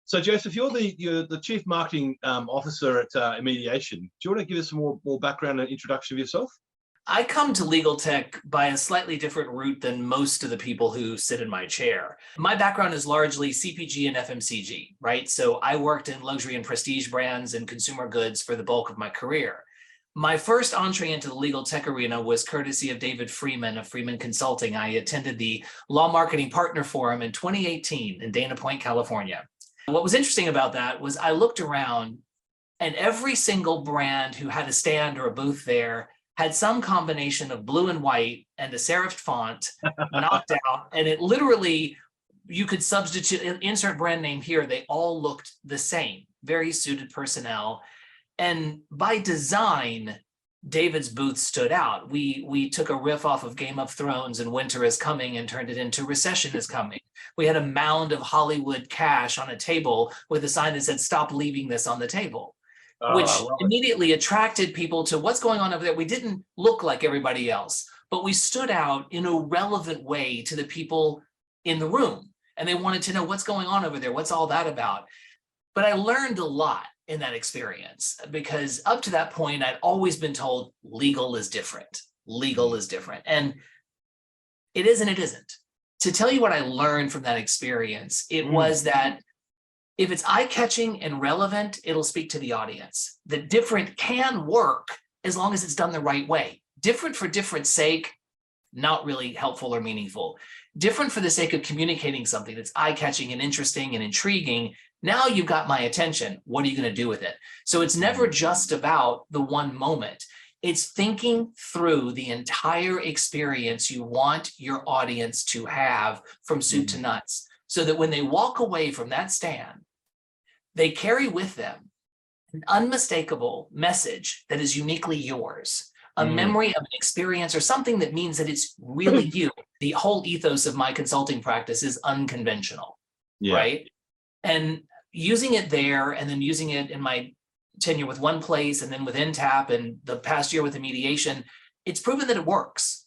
So, Joseph, you're the Chief Marketing Officer at Mediation. Do you want to give us some more background and introduction of yourself? I come to legal tech by a slightly different route than most of the people who sit in my chair. My background is largely CPG and FMCG, right? So I worked in luxury and prestige brands and consumer goods for the bulk of my career. My first entree into the legal tech arena was courtesy of David Freeman of Freeman Consulting. I attended the Law Marketing Partner Forum in 2018 in Dana Point, California. What was interesting about that was I looked around and every single brand who had a stand or a booth there had some combination of blue and white and a serifed font knocked out. And it literally, you could substitute, insert brand name here, they all looked the same, very suited personnel. And by design, David's booth stood out. We took a riff off of Game of Thrones and Winter is Coming and turned it into Recession is Coming. We had a mound of Hollywood cash on a table with a sign that said, "Stop leaving this on the table." Which immediately attracted people to what's going on over there. We didn't look like everybody else, but we stood out in a relevant way to the people in the room. And they wanted to know what's going on over there. What's all that about? But I learned a lot in that experience because up to that point, I'd always been told legal is different. Legal is different. And it is and it isn't. To tell you what I learned from that experience, it was that if it's eye-catching and relevant, it'll speak to the audience. The different can work as long as it's done the right way. Different for different sake, not really helpful or meaningful. Different for the sake of communicating something that's eye-catching and interesting and intriguing. Now you've got my attention. What are you going to do with it? So it's never just about the one moment. It's thinking through the entire experience you want your audience to have from soup to nuts, so that when they walk away from that stand, they carry with them an unmistakable message that is uniquely yours, a memory of an experience or something that means that it's really you. The whole ethos of my consulting practice is unconventional, right? And using it there and then using it in my tenure with One Place and then with NTAP and the past year with the mediation, it's proven that it works.